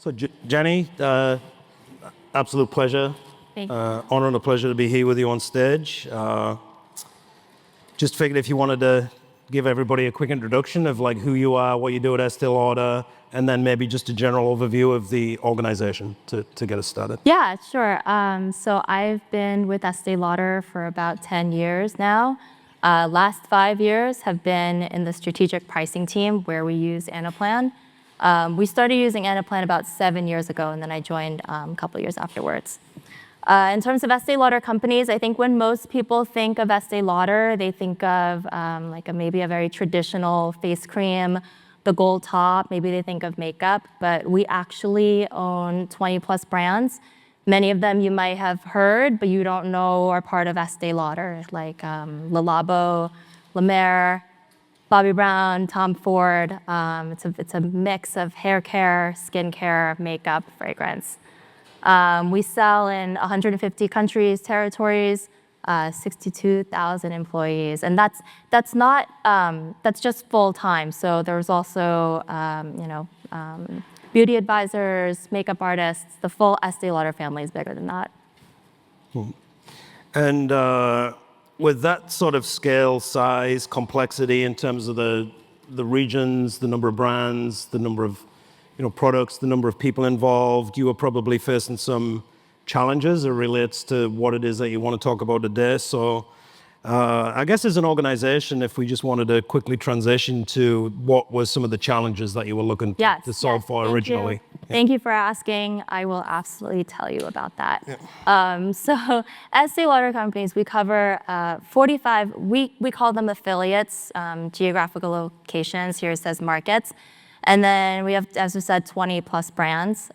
So Jenny, absolute pleasure. Thank you. Honor and a pleasure to be here with you on stage. Just figured if you wanted to give everybody a quick introduction of like who you are, what you do at Estee Lauder, and then maybe just a general overview of the organization to get us started. Yeah, sure. So I've been with Estee Lauder for about 10 years now. Last 5 years have been in the strategic pricing team where we use Anaplan. We started using Anaplan about 7 years ago, and then I joined a couple years afterwards. In terms of Estee Lauder companies, I think when most people think of Estee Lauder, they think of maybe a very traditional face cream, the gold top, maybe they think of makeup, but we actually own 20 plus brands. Many of them you might have heard, but you don't know are part of Estee Lauder, like Le Labo, La Mer, Bobbi Brown, Tom Ford. It's a mix of hair care, skin care, makeup, fragrance. We sell in 150 countries, territories, 62,000 employees, and that's just full time. So there's also beauty advisors, makeup artists. The full Estee Lauder family is bigger than that. Cool. And with that sort of scale, size, complexity in terms of the regions, the number of brands, the number of products, the number of people involved, you are probably facing some challenges as it relates to what it is that you want to talk about today. So I guess as an organization, if we just wanted to quickly transition to what were some of the challenges that you were looking to solve for originally. Thank you for asking. I will absolutely tell you about that. Yeah. So Estee Lauder companies, we cover 45, we call them affiliates, geographical locations. Here it says markets. And then we have, as we said, 20 plus brands.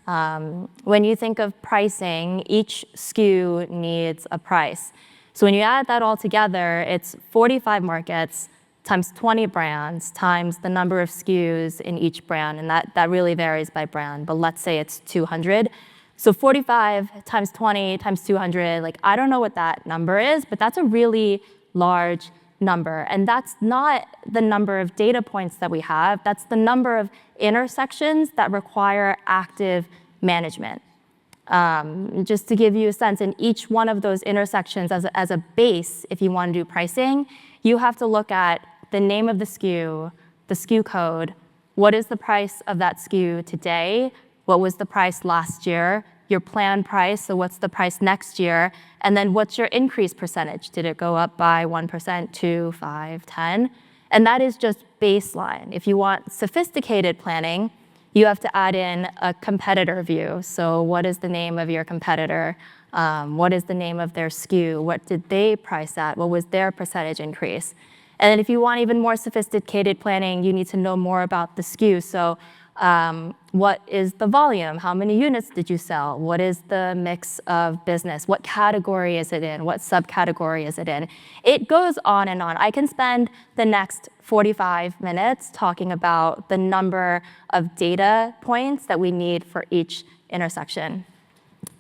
When you think of pricing, each SKU needs a price. So when you add that all together, it's 45 markets times 20 brands times the number of SKUs in each brand. And that really varies by brand, but let's say it's 200. So 45 times 20 times 200, like I don't know what that number is, but that's a really large number. And that's not the number of data points that we have. That's the number of intersections that require active management. Just to give you a sense, in each one of those intersections as a base, if you want to do pricing, you have to look at the name of the SKU code, what is the price of that SKU today, what was the price last year, your planned price, so what's the price next year, and then what's your increase percentage? Did it go up by 1%, 2, 5, 10? And that is just baseline. If you want sophisticated planning, you have to add in a competitor view. So what is the name of your competitor? What is the name of their SKU? What did they price at? What was their percentage increase? And then if you want even more sophisticated planning, you need to know more about the SKU. So what is the volume? How many units did you sell? What is the mix of business? What category is it in? What subcategory is it in? It goes on and on. I can spend the next 45 minutes talking about the number of data points that we need for each intersection.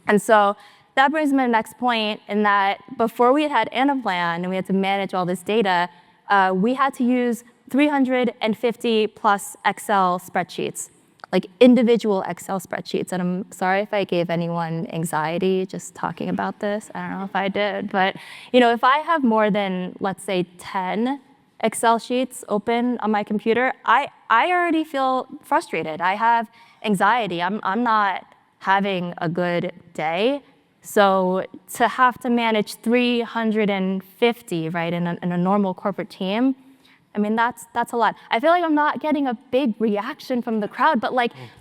And so that brings me to the next point in that before we had Anaplan and we had to manage all this data, we had to use 350 plus Excel spreadsheets, like individual Excel spreadsheets. And I'm sorry if I gave anyone anxiety just talking about this. I don't know if I did, but if I have more than, let's say, 10 Excel sheets open on my computer, I already feel frustrated. I have anxiety. I'm not having a good day. So to have to manage 350, right, in a normal corporate team, I mean, that's a lot. I feel like I'm not getting a big reaction from the crowd, but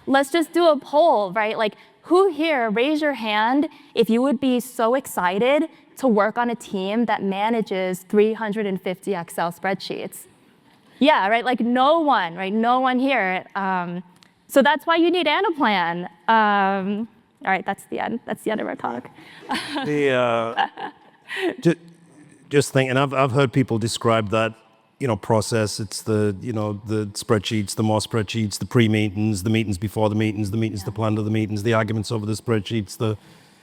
let's just do a poll, right? Like, who here, raise your hand if you would be so excited to work on a team that manages 350 Excel spreadsheets? Yeah, right, like no one, right? No one here. So that's why you need Anaplan. All right, that's the end. That's the end of our talk. Just thinking, I've heard people describe that process. It's the spreadsheets, the more spreadsheets, the pre-meetings, the meetings before the meetings, the plan to the meetings, the arguments over the spreadsheets, the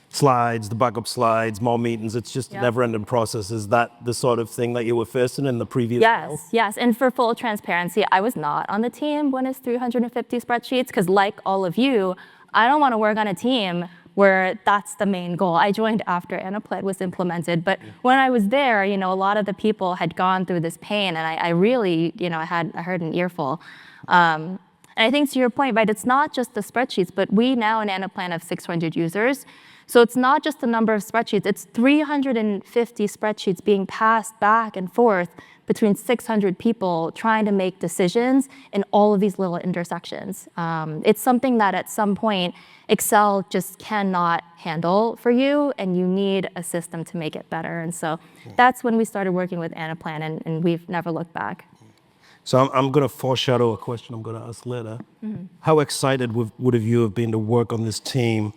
slides, the backup slides, more meetings. It's just a never-ending process. Is that the sort of thing that you were facing in the previous role? Yes. And for full transparency, I was not on the team when it's 350 spreadsheets because like all of you, I don't want to work on a team where that's the main goal. I joined after Anaplan was implemented, but when I was there, a lot of the people had gone through this pain, and I really, I heard an earful. And I think to your point, right, it's not just the spreadsheets, but we now in Anaplan have 600 users. So it's not just the number of spreadsheets, it's 350 spreadsheets being passed back and forth between 600 people trying to make decisions in all of these little intersections. It's something that at some point, Excel just cannot handle for you, and you need a system to make it better. And so that's when we started working with Anaplan, and we've never looked back. So I'm going to foreshadow a question I'm going to ask later. How excited would you have been to work on this team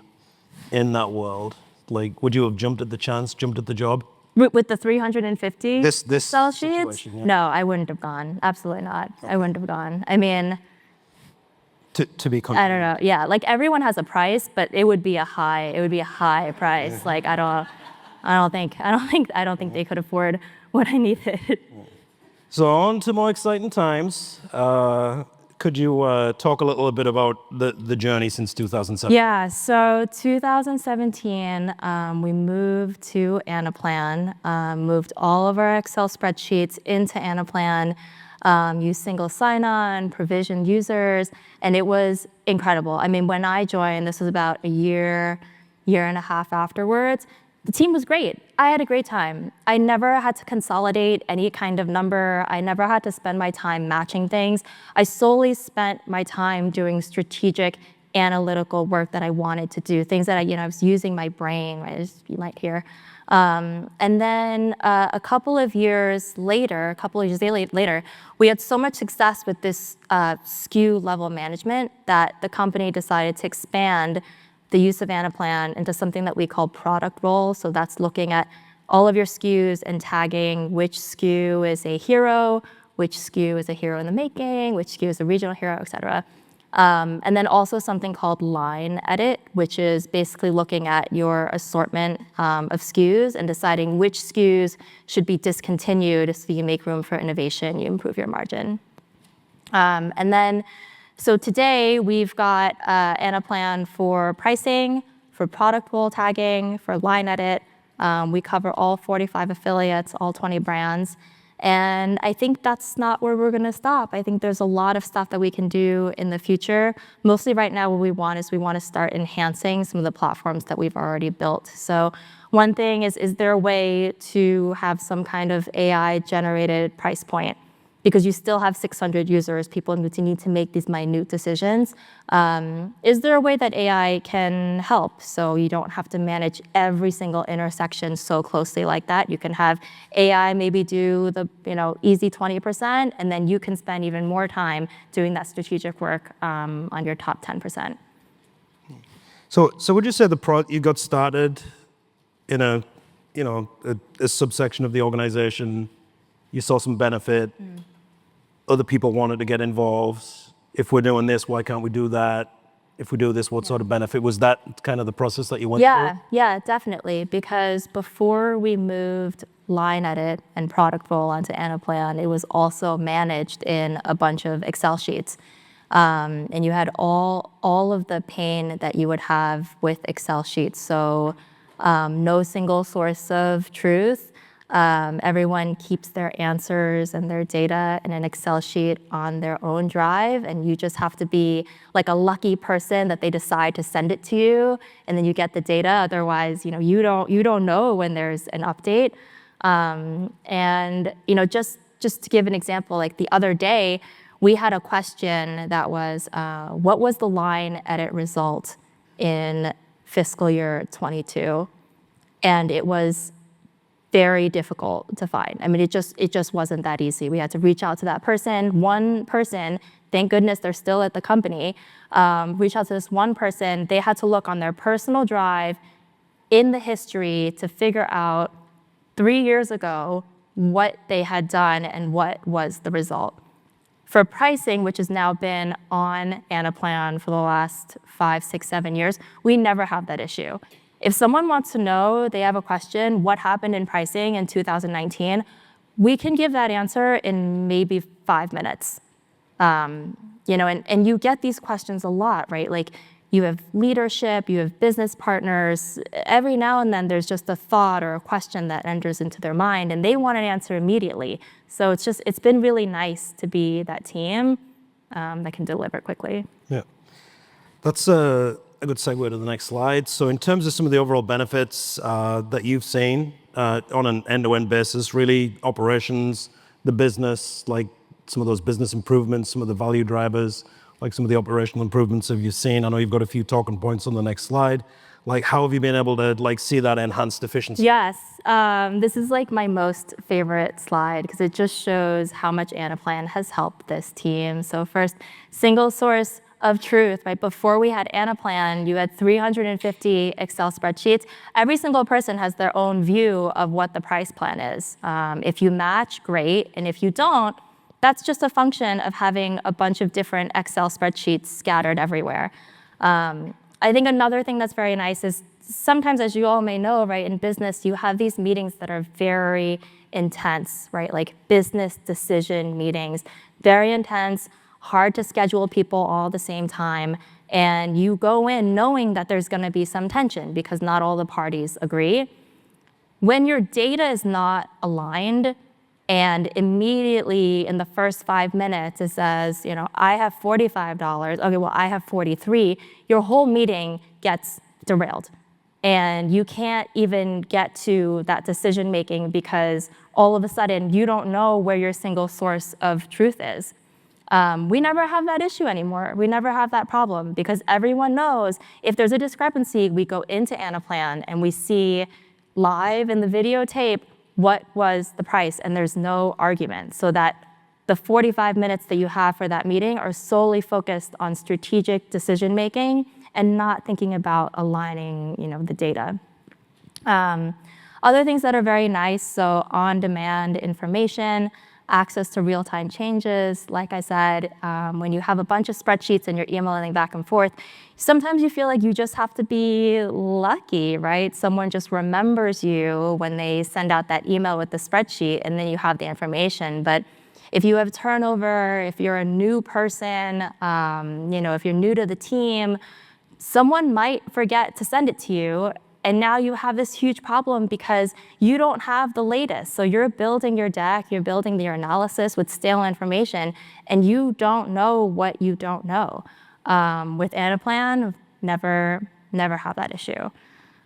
in that world? Like, would you have jumped at the chance, jumped at the job? With the 350 This Excel sheets? situation, yeah. No, I wouldn't have gone. Absolutely not. Okay. I wouldn't have gone. I mean, to be I don't know. Yeah, like everyone has a price, but it would be a high price. Yeah. Like I don't think they could afford what I needed. So on to more exciting times. Could you talk a little bit about the journey since 2007? Yeah, so 2017, we moved to Anaplan, moved all of our Excel spreadsheets into Anaplan, used single sign-on, provisioned users, and it was incredible. I mean, when I joined, this was about a year and a half afterwards, the team was great. I had a great time. I never had to consolidate any kind of number. I never had to spend my time matching things. I solely spent my time doing strategic analytical work that I wanted to do, things that I was using my brain, right, as you might hear. And then a couple of years later, we had so much success with this SKU level management that the company decided to expand the use of Anaplan into something that we call product role. So that's looking at all of your SKUs and tagging which SKU is a hero, which SKU is a hero in the making, which SKU is a regional hero, et cetera. And then also something called line edit, which is basically looking at your assortment of SKUs and deciding which SKUs should be discontinued so you make room for innovation, you improve your margin. So today we've got Anaplan for pricing, for product role tagging, for line edit. We cover all 45 affiliates, all 20 brands. And I think that's not where we're gonna stop. I think there's a lot of stuff that we can do in the future. Mostly right now what we want to start enhancing some of the platforms that we've already built. So one thing is there a way to have some kind of AI generated price point? Because you still have 600 users, people need to make these minute decisions. Is there a way that AI can help so you don't have to manage every single intersection so closely like that? You can have AI maybe do the easy 20%, and then you can spend even more time doing that strategic work on your top 10%. So would you say you got started in a subsection of the organization? You saw some benefit. Other people wanted to get involved. If we're doing this, why can't we do that? If we do this, what sort of benefit? Was that kind of the process that you went through? Yeah, definitely. Because before we moved line edit and product role onto Anaplan, it was also managed in a bunch of Excel sheets. And you had all of the pain that you would have with Excel sheets. So no single source of truth. Everyone keeps their answers and their data in an Excel sheet on their own drive, and you just have to be like a lucky person that they decide to send it to you, and then you get the data. Otherwise, you don't know when there's an update. And just to give an example, like the other day, we had a question that was, what was the line edit result in fiscal year 22? And it was very difficult to find. I mean, it just wasn't that easy. We had to reach out to that person, one person. Thank goodness they're still at the company. Reach out to this one person. They had to look on their personal drive in the history to figure out 3 years ago what they had done and what was the result. For pricing, which has now been on Anaplan for the last 5, 6, 7 years, we never have that issue. If someone wants to know, they have a question, what happened in pricing in 2019, we can give that answer in maybe 5 minutes. And you get these questions a lot, right? Like, you have leadership, you have business partners. Every now and then there's just a thought or a question that enters into their mind and they want an answer immediately. So it's been really nice to be that team that can deliver quickly. Yeah. That's a good segue to the next slide. So in terms of some of the overall benefits that you've seen on an end-to-end basis, really operations, the business, like some of those business improvements, some of the value drivers, like some of the operational improvements have you seen? I know you've got a few talking points on the next slide. Like how have you been able to like see that enhanced efficiency? Yes, this is like my most favorite slide because it just shows how much Anaplan has helped this team. So first, single source of truth, right? Before we had Anaplan, you had 350 Excel spreadsheets. Every single person has their own view of what the price plan is. If you match, great. And if you don't, that's just a function of having a bunch of different Excel spreadsheets scattered everywhere. I think another thing that's very nice is sometimes, as you all may know, right, in business, you have these meetings that are very intense, right? Like business decision meetings, very intense, hard to schedule people all at the same time. And you go in knowing that there's going to be some tension because not all the parties agree. When your data is not aligned, and immediately in the first 5 minutes, it says, I have $45. Okay, well, I have 43. Your whole meeting gets derailed. And you can't even get to that decision making because all of a sudden you don't know where your single source of truth is. We never have that issue anymore. We never have that problem because everyone knows if there's a discrepancy, we go into Anaplan and we see live in the videotape what was the price, and there's no argument, so that the 45 minutes that you have for that meeting are solely focused on strategic decision making and not thinking about aligning, the data. Other things that are very nice, so on-demand information, access to real-time changes. Like I said, when you have a bunch of spreadsheets and you're emailing back and forth, sometimes you feel like you just have to be lucky, right? Someone just remembers you when they send out that email with the spreadsheet and then you have the information. But if you have turnover, if you're a new person, if you're new to the team, someone might forget to send it to you. And now you have this huge problem because you don't have the latest. So you're building your deck, you're building your analysis with stale information, and you don't know what you don't know. With Anaplan, never have that issue.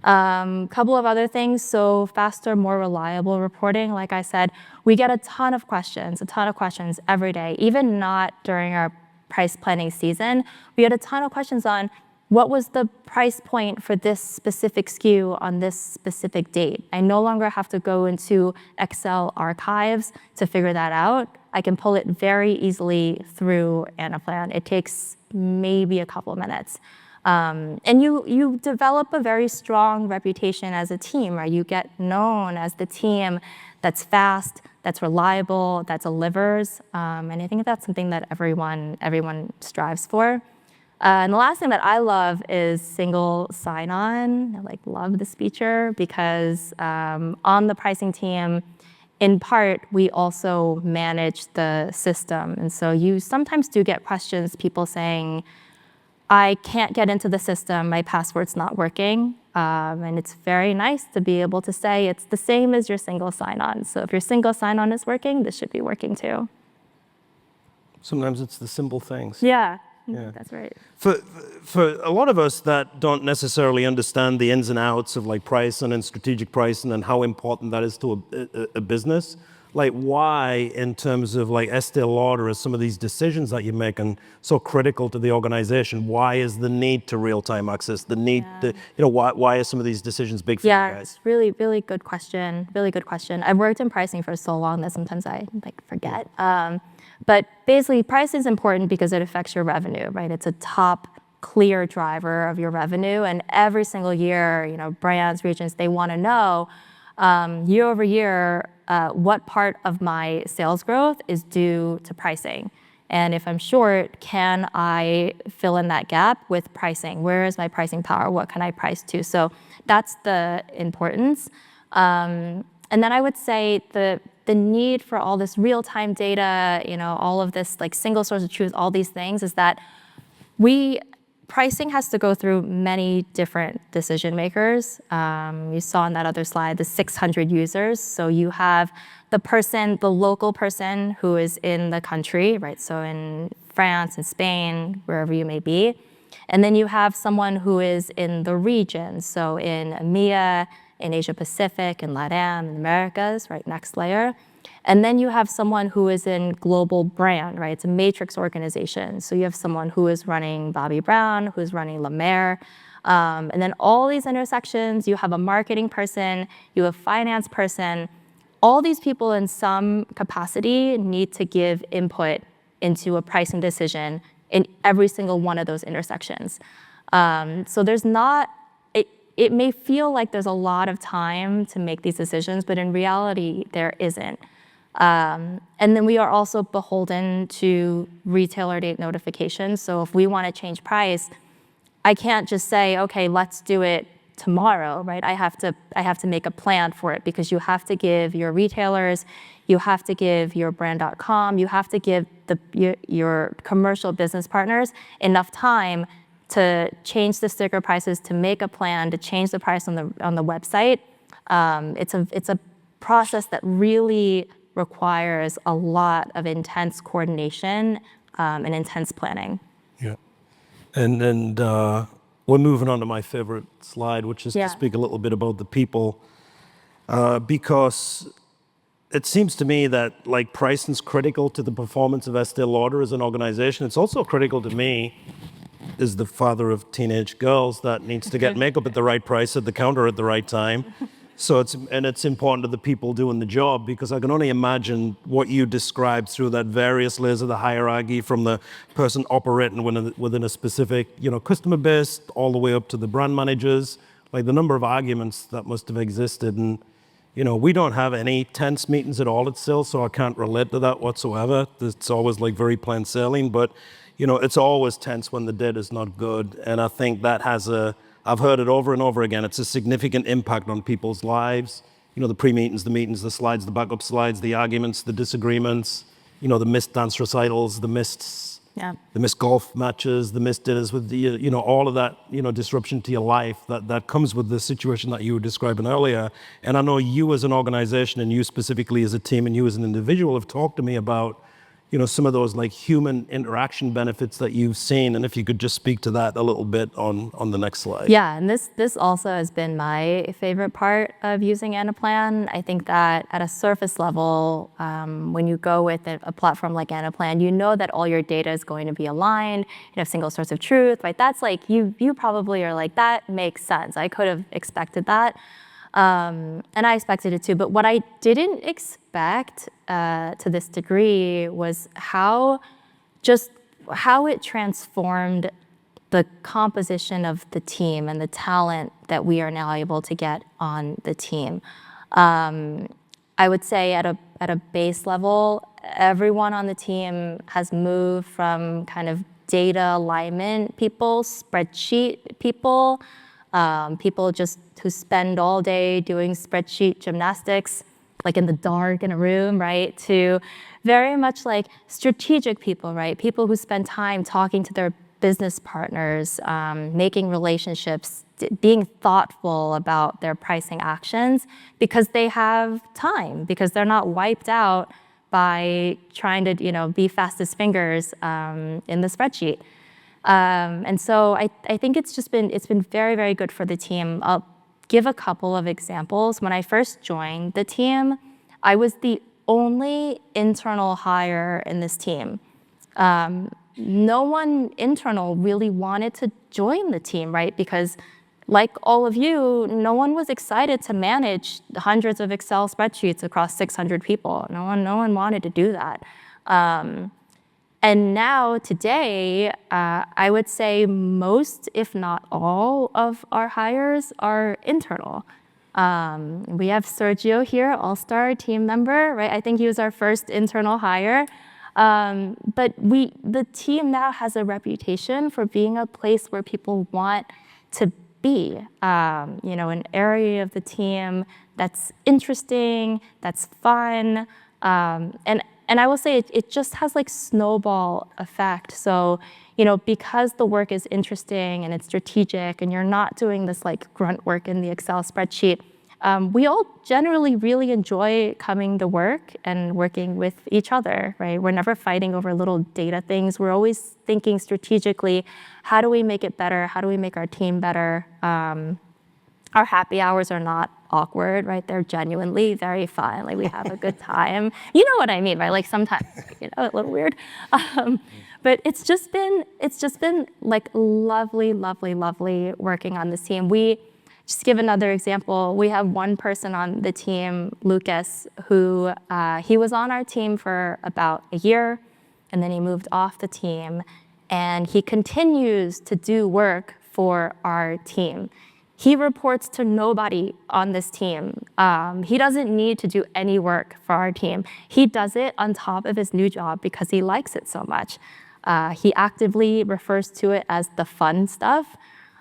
Couple of other things, so faster, more reliable reporting. Like I said, we get a ton of questions every day, even not during our price planning season. We had a ton of questions on what was the price point for this specific SKU on this specific date. I no longer have to go into Excel archives to figure that out. I can pull it very easily through Anaplan. It takes maybe a couple of minutes. And you develop a very strong reputation as a team, right? You get known as the team that's fast, that's reliable, that delivers. And I think that's something that everyone strives for. And the last thing that I love is single sign-on. I love this feature because on the pricing team, in part, we also manage the system. And so you sometimes do get questions, people saying, I can't get into the system, my password's not working. And it's very nice to be able to say it's the same as your single sign-on. So if your single sign-on is working, this should be working too. Sometimes it's the simple things. Yeah. Yeah. That's right. For a lot of us that don't necessarily understand the ins and outs of pricing and strategic pricing and how important that is to a business, why in terms of Estee Lauder are some of these decisions that you're making so critical to the organization? Why is the need to real-time access, the need to, why are some of these decisions big for you guys? It's really, really good question. Really good question. I've worked in pricing for so long that sometimes I forget. But basically, price is important because it affects your revenue, right? It's a top clear driver of your revenue. And every single year, brands, regions, they want to know year over year, what part of my sales growth is due to pricing? And if I'm short, can I fill in that gap with pricing? Where is my pricing power? What can I price to? So that's the importance. And then I would say the need for all this real-time data, all of this single source of truth, all these things, is that we pricing has to go through many different decision makers. You saw on that other slide, the 600 users. So you have the local person who is in the country, right? So in France and Spain, wherever you may be. And then you have someone who is in the region. So in EMEA, in Asia Pacific, in LATAM, in Americas, right? Next layer. And then you have someone who is in global brand, right? It's a matrix organization. So you have someone who is running Bobbi Brown, who's running La Mer. And then all these intersections, you have a marketing person, you have a finance person. All these people in some capacity need to give input into a pricing decision in every single one of those intersections. So there's not, it may feel like there's a lot of time to make these decisions, but in reality, there isn't. And then we are also beholden to retailer date notifications. So if we want to change price, I can't just say, okay, let's do it tomorrow, right? I have to make a plan for it, because you have to give your retailers, you have to give your brand.com, you have to give your commercial business partners enough time to change the sticker prices, to make a plan, to change the price on the website. It's a process that really requires a lot of intense coordination and intense planning. Yeah. And we're moving on to my favorite slide, which is to speak a little bit about the people, because it seems to me that like pricing is critical to the performance of Estee Lauder as an organization. It's also critical to me as the father of teenage girls that needs to get makeup at the right price at the counter at the right time. So it's important to the people doing the job, because I can only imagine what you described through that various layers of the hierarchy, from the person operating within a specific, customer base, all the way up to the brand managers, like the number of arguments that must have existed. And, we don't have any tense meetings at all at SIL, so I can't relate to that whatsoever. It's always like very plain sailing, but, it's always tense when the data's not good. And I think that I've heard it over and over again, it's a significant impact on people's lives. The pre-meetings, the meetings, the slides, the backup slides, the arguments, the disagreements, the missed dance recitals, the missed golf matches, the missed dinners with all of that, disruption to your life that comes with the situation that you were describing earlier. And I know you as an organization, and you specifically as a team, and you as an individual have talked to me about some of those like human interaction benefits that you've seen. And if you could just speak to that a little bit on the next slide. Yeah, and this also has been my favorite part of using Anaplan. I think that at a surface level, when you go with a platform like Anaplan, you know that all your data is going to be aligned. You have single source of truth, right? That's like, you probably are like, that makes sense. I could have expected that. And I expected it too. But what I didn't expect to this degree was how it transformed the composition of the team and the talent that we are now able to get on the team. I would say at a base level, everyone on the team has moved from kind of data alignment people, spreadsheet people, people just who spend all day doing spreadsheet gymnastics, like in the dark in a room, right? To very much like strategic people, right? People who spend time talking to their business partners, making relationships, being thoughtful about their pricing actions, because they have time, because they're not wiped out by trying to be fast as fingers in the spreadsheet. And so I think it's been very, very good for the team. I'll give a couple of examples. When I first joined the team, I was the only internal hire in this team. No one internal really wanted to join the team, right? Because like all of you, no one was excited to manage the hundreds of Excel spreadsheets across 600 people. No one wanted to do that. And now today, I would say most, if not all, of our hires are internal. We have Sergio here, all-star team member, right? I think he was our first internal hire. But the team now has a reputation for being a place where people want to be, an area of the team that's interesting, that's fun. And and I will say it just has like snowball effect. So, because the work is interesting and it's strategic and you're not doing this like grunt work in the Excel spreadsheet, we all generally really enjoy coming to work and working with each other, right? We're never fighting over little data things. We're always thinking strategically, how do we make it better? How do we make our team better? Our happy hours are not awkward, right? They're genuinely very fun. Like we have a good time. You know what I mean, right? Like sometimes, a little weird. But it's just been like lovely, lovely, lovely working on this team. Just give another example. We have one person on the team, Lucas, who he was on our team for about a year, and then he moved off the team, and he continues to do work for our team. He reports to nobody on this team. He doesn't need to do any work for our team. He does it on top of his new job because he likes it so much. He actively refers to it as the fun stuff.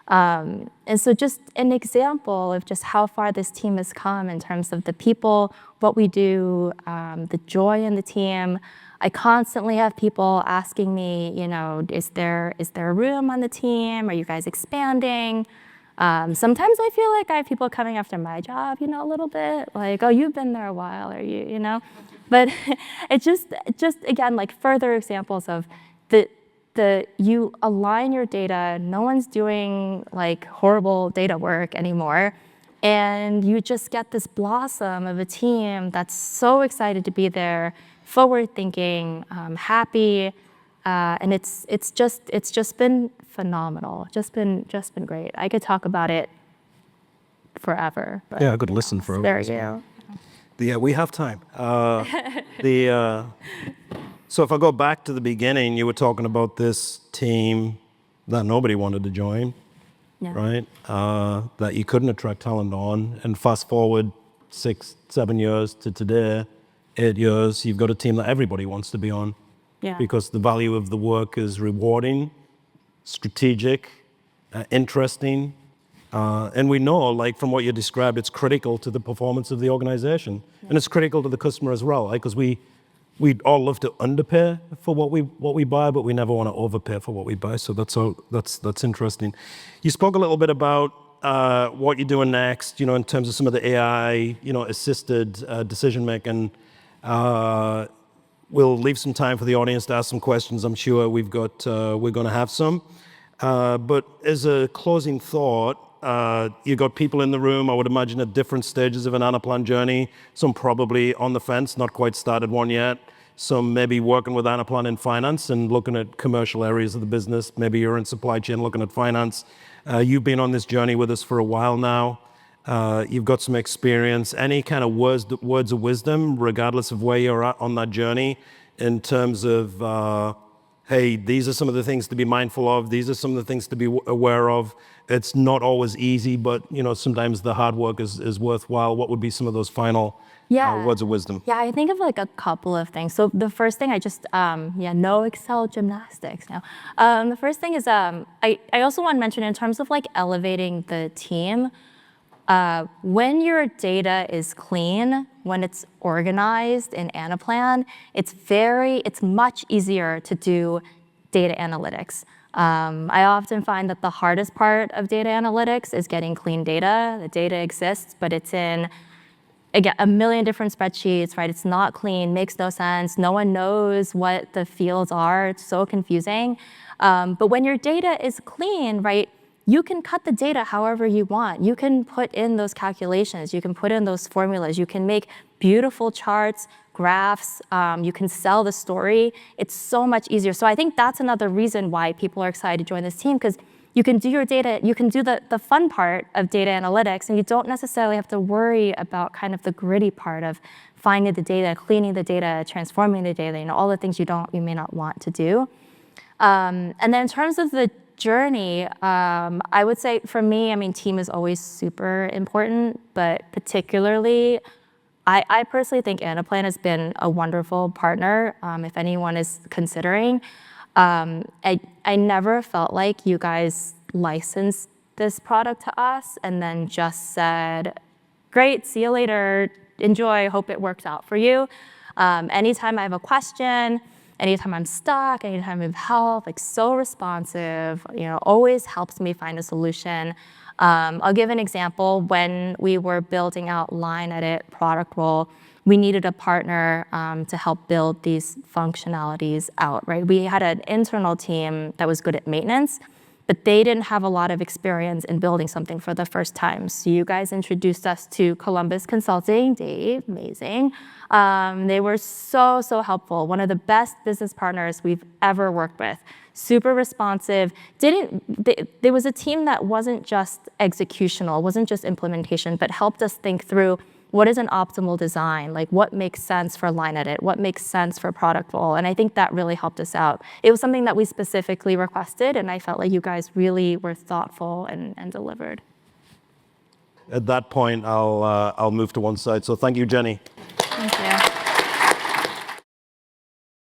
And so just an example of just how far this team has come in terms of the people, what we do, the joy in the team. I constantly have people asking me, is there a room on the team? Are you guys expanding? Sometimes I feel like I have people coming after my job, a little bit, like, oh, you've been there a while, or But it's just again, like further examples of you align your data, no one's doing like horrible data work anymore, and you just get this blossom of a team that's so excited to be there, forward thinking, happy, and it's just been phenomenal, just been great. I could talk about it forever. But, Yeah, I could listen for spare you. Yeah, we have time. So if I go back to the beginning, you were talking about this team that nobody wanted to join, Yeah. right? That you couldn't attract talent on. And fast forward 6, 7 years to today, 8 years, you've got a team that everybody wants to be on. Yeah. Because the value of the work is rewarding, strategic, interesting. And we know, like from what you described, it's critical to the performance of the organization. Yeah. And it's critical to the customer as well, right? Because we all love to underpay for what we buy, but we never want to overpay for what we buy. So that's interesting. You spoke a little bit about what you're doing next, in terms of some of the AI, assisted decision making. We'll leave some time for the audience to ask some questions. I'm sure we're going to have some. But as a closing thought, you got people in the room, I would imagine, at different stages of an Anaplan journey. Some probably on the fence, not quite started one yet. Some maybe working with Anaplan in finance and looking at commercial areas of the business. Maybe you're in supply chain looking at finance. You've been on this journey with us for a while now. You've got some experience. Any kind of words of wisdom, regardless of where you're at on that journey, in terms of, hey, these are some of the things to be mindful of. These are some of the things to be aware of. It's not always easy, but sometimes the hard work is worthwhile. What would be some of those final words of wisdom? Yeah, I think of like a couple of things. So the first thing, no Excel gymnastics now. The first thing is I also want to mention in terms of like elevating the team. When your data is clean, when it's organized in Anaplan, it's much easier to do data analytics. I often find that the hardest part of data analytics is getting clean data. The data exists, but it's in, again, a million different spreadsheets, right? It's not clean, makes no sense. No one knows what the fields are. It's so confusing. But when your data is clean, right, you can cut the data however you want. You can put in those calculations. You can put in those formulas. You can make beautiful charts, graphs. You can sell the story. It's so much easier. So I think that's another reason why people are excited to join this team, because you can do your data, you can do the fun part of data analytics, and you don't necessarily have to worry about kind of the gritty part of finding the data, cleaning the data, transforming the data, all the things you may not want to do. And then in terms of the journey, I would say for me, team is always super important, but particularly, I personally think Anaplan has been a wonderful partner. If anyone is considering, I never felt like you guys licensed this product to us and then just said, great, see you later, enjoy, hope it works out for you. Anytime I have a question, anytime I'm stuck, anytime I have help, like so responsive, always helps me find a solution. I'll give an example. When we were building out line edit product role, we needed a partner to help build these functionalities out, right? We had an internal team that was good at maintenance, but they didn't have a lot of experience in building something for the first time. So you guys introduced us to Columbus Consulting, Dave, amazing. They were so helpful. One of the best business partners we've ever worked with. Super responsive. There was a team that wasn't just executional, wasn't just implementation, but helped us think through what is an optimal design, like what makes sense for line edit, what makes sense for product role, and I think that really helped us out. It was something that we specifically requested, and I felt like you guys really were thoughtful and delivered. At that point, I'll move to one side. So thank you, Jenny.